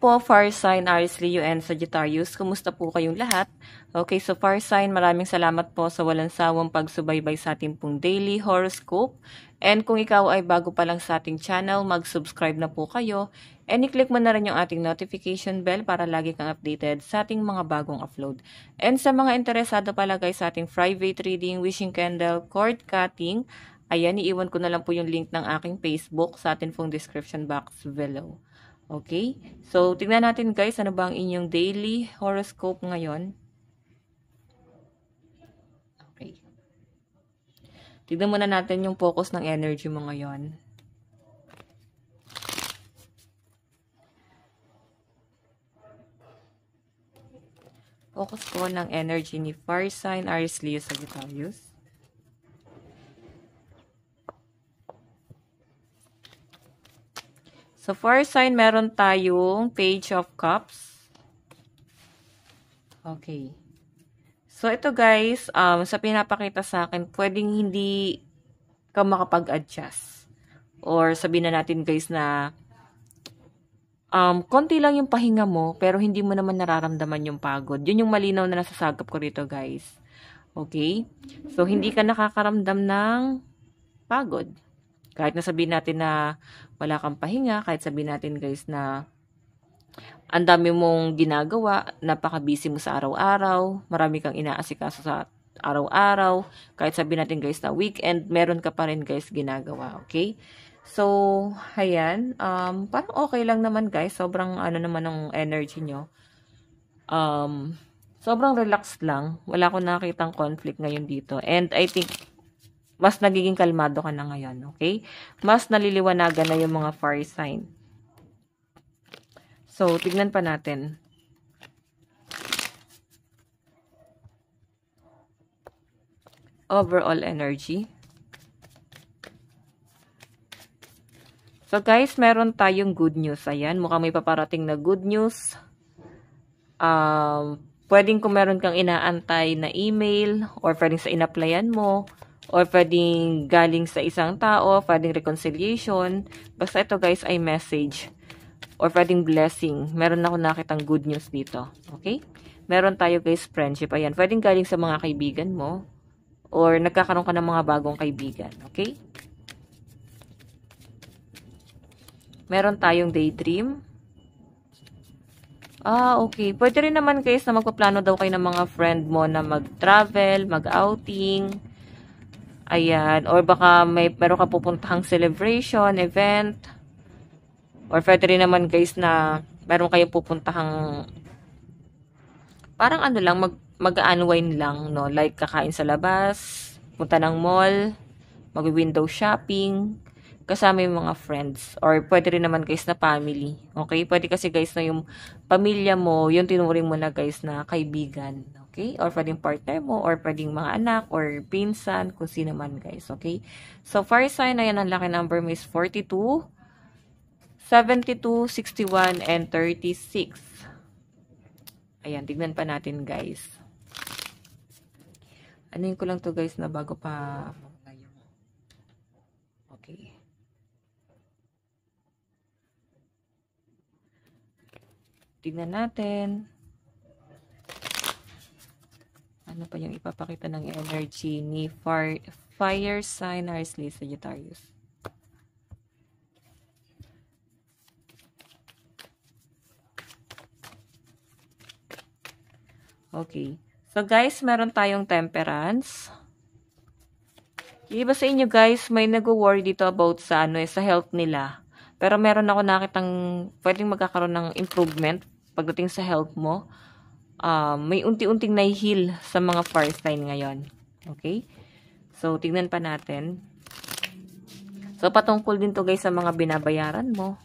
po, Fire Sign, Aries, Leo, and Sagittarius. Kumusta po kayong lahat? Okay, so Fire Sign, maraming salamat po sa walang sawang pagsubaybay sa ating pong daily horoscope. And kung ikaw ay bago pa lang sa ating channel, mag-subscribe na po kayo. And i-click mo na rin yung ating notification bell para lagi kang updated sa ating mga bagong upload. And sa mga interesado pala guys sa ating private reading, wishing candle, cord cutting, ayan, iiwan ko na lang po yung link ng aking Facebook sa ating pong description box below. Okay? So, tingnan natin guys, ano ba ang inyong daily horoscope ngayon? Okay. Tignan muna natin yung focus ng energy mo ngayon. Focus po ng energy ni Fire Sign, Aries, Leo, Sagittarius. So, Fire Sign, meron tayong Page of Cups. Okay. So, ito guys, sa pinapakita sa akin, pwedeng hindi ka makapag-adjust. Or sabihin na natin guys na konti lang yung pahinga mo, pero hindi mo naman nararamdaman yung pagod. Yun yung malinaw na nasasagap ko rito guys. Okay? So, hindi ka nakakaramdam ng pagod. Kahit na sabihin natin na wala kang pahinga, kahit sabihin natin guys na ang dami mong ginagawa, napaka-busy mo sa araw-araw, marami kang inaasikaso sa araw-araw, kahit sabihin natin guys na weekend, meron ka pa rin guys ginagawa, okay? So, ayan, parang okay lang naman guys, sobrang ano naman ng energy nyo. Sobrang relaxed lang, wala akong nakitang conflict ngayon dito, and I think mas nagiging kalmado ka na ngayon, okay? Mas naliliwanagan na yung mga fire sign. So, tignan pa natin. Overall energy. So, guys, meron tayong good news. Ayan, mukhang may paparating na good news. Pwedeng kung meron kang inaantay na email, or pwedeng sa in-applyan mo, or pwedeng galing sa isang tao, pwedeng reconciliation. Basta ito guys ay message. Or pwedeng blessing. Meron ako nakitang good news dito. Okay? Meron tayo guys friendship. Ayan. Pwedeng galing sa mga kaibigan mo. Or nagkakaroon ka ng mga bagong kaibigan. Okay? Meron tayong daydream. Okay. Pwede rin naman guys na magpaplano daw kayo ng mga friend mo na mag-travel, mag-outing. Ayan. Or baka meron ka pupuntahang celebration, event. Or pwede rin naman guys na meron kayong pupuntahang parang ano lang, mag-unwind lang, no? Like kakain sa labas, punta ng mall, mag-window shopping, kasama yung mga friends. Or pwede rin naman guys na family. Okay? Pwede kasi guys na yung pamilya mo, yung tinuring mo na guys na kaibigan. Okay? Or pwedeng partner mo, or pwedeng mga anak, or pinsan, kung sino man guys. Okay? So, fire sign, ayan, ang laki number mo is 42, 72, 61, and 36. Ayan, tignan pa natin guys. Anuin ko lang to guys na bago pa. Okay. Tignan natin. Ano pa yung ipapakita ng energy ni fire sign, Aries, Leo, Sagittarius. Okay. So, guys, meron tayong temperance. Iba sa inyo, guys, may nag-worry dito about sa, sa health nila. Pero meron ako nakitang pwedeng magkakaroon ng improvement pagdating sa health mo. May unti-unting nai-heal sa mga fire sign ngayon. Okay? So, tignan pa natin. So, patungkol din to guys sa mga binabayaran mo.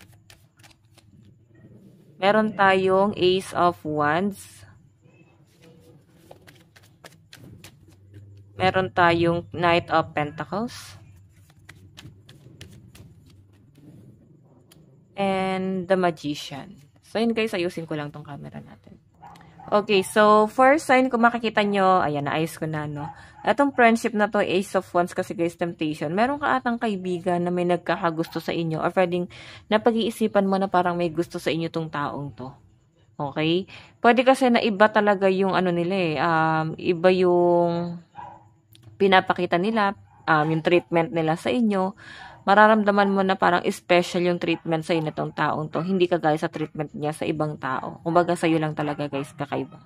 Meron tayong Ace of Wands. Meron tayong Knight of Pentacles. And the Magician. So, yun guys, ayusin ko lang tong camera natin. Okay, so first sign, kung makikita nyo, ayan, naayos ko na, no? Itong friendship na to, Ace of Wands kasi guys, temptation. Meron ka atang kaibigan na may nagkakagusto sa inyo or pwedeng napag-iisipan mo na parang may gusto sa inyo tong taong to. Okay? Pwede kasi na iba talaga yung ano nila eh. Iba yung pinapakita nila, yung treatment nila sa inyo. Mararamdaman mo na parang special yung treatment sa inyo tong taong to. Hindi kagaya sa treatment niya sa ibang tao. Kumbaga sa'yo lang talaga guys, kakaiba.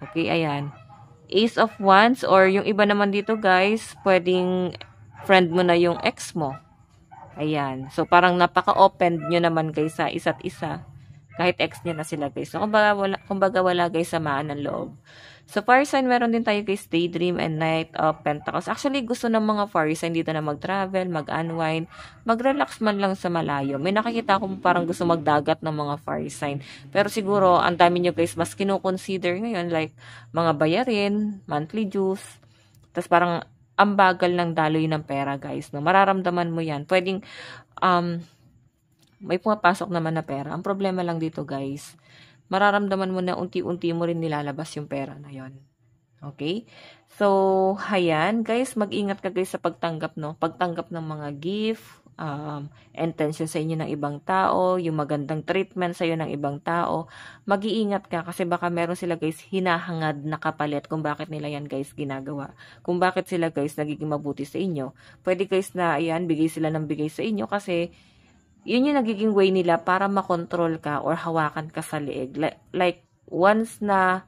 Okay, ayan. Ace of Wands or yung iba naman dito guys, pwedeng friend mo na yung ex mo. Ayan. So, parang napaka-open nyo naman guys sa isa't isa. Kahit ex nyo na sila guys. So, kumbaga wala guys samaan ng loob. So, fire sign, meron din tayo guys, Daydream and Knight of Pentacles. Actually, gusto ng mga fire sign dito na mag-travel, mag-unwind, mag-relax man lang sa malayo. May nakikita akong parang gusto magdagat ng mga fire sign. Pero siguro, ang dami nyo guys, mas kino-consider ngayon, like, mga bayarin, monthly dues, tapos parang, ang bagal ng daloy ng pera guys. No? Mararamdaman mo yan. Pwedeng, may pumapasok naman na pera. Ang problema lang dito guys, mararamdaman mo na unti-unti mo rin nilalabas yung pera na yon. Okay? So, hayan. Guys, mag-ingat ka guys sa pagtanggap, no? Pagtanggap ng mga gift, intention sa inyo ng ibang tao, yung magandang treatment sa iyo ng ibang tao. Mag-iingat ka kasi baka meron sila guys hinahangad na kapalit kung bakit nila yan guys ginagawa. Kung bakit sila guys nagiging mabuti sa inyo. Pwede guys na, ayan, bigay sila ng bigay sa inyo kasi yun yung nagiging way nila para makontrol ka or hawakan ka sa leeg. Like once na,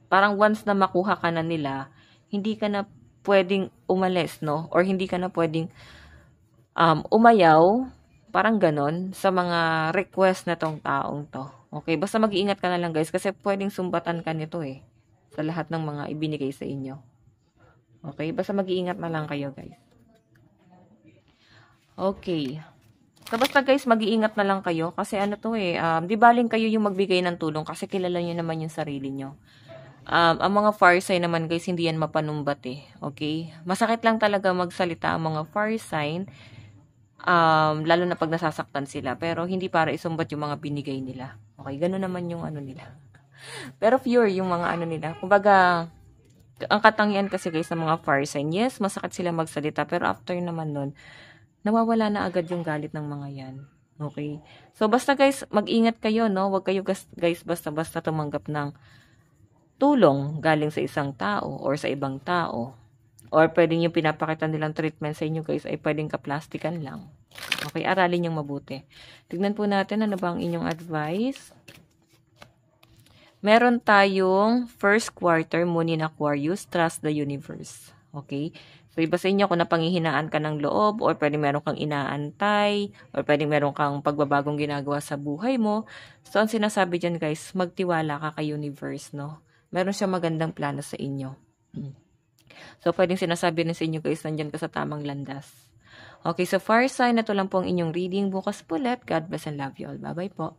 parang once na makuha ka na nila, hindi ka na pwedeng umalis, no? Or hindi ka na pwedeng umayaw, parang ganon, sa mga request na tong taong to. Okay? Basta mag-iingat ka na lang guys kasi pwedeng sumbatan ka nito eh. Sa lahat ng mga ibinigay sa inyo. Okay? Basta mag-iingat na lang kayo guys. Okay. So, basta guys, mag-iingat na lang kayo. Kasi ano to eh, di baling kayo yung magbigay ng tulong kasi kilala nyo naman yung sarili nyo. Ang mga fire sign naman guys, hindi yan mapanumbat eh. Okay? Masakit lang talaga magsalita ang mga fire sign. Lalo na pag nasasaktan sila. Pero hindi para isumbat yung mga binigay nila. Okay? Ganun naman yung ano nila. Pero pure yung mga ano nila. Kumbaga, ang katangian kasi guys ng mga fire sign, yes, masakit sila magsalita. Pero after naman nun, nawawala na agad yung galit ng mga yan. Okay? So, basta guys, mag-ingat kayo, no? Huwag kayo guys basta-basta tumanggap ng tulong galing sa isang tao or sa ibang tao. Or pwedeng yung pinapakita nilang treatment sa inyo guys ay pwedeng kaplastikan lang. Okay? Aralin yung mabuti. Tignan po natin ano ba ang inyong advice. Meron tayong first quarter, Moon in Aquarius, trust the universe. Okay? So, iba sa inyo kung napanghihinaan ka ng loob or pwedeng meron kang inaantay or pwedeng meron kang pagbabagong ginagawa sa buhay mo. So, ang sinasabi dyan guys, magtiwala ka kay universe, no? Meron siya magandang plano sa inyo. So, pwedeng sinasabi rin sa inyo guys, nandyan ka sa tamang landas. Okay, so fire sign, ito lang po ang inyong reading. Bukas po ulit. God bless and love you all. Bye-bye po.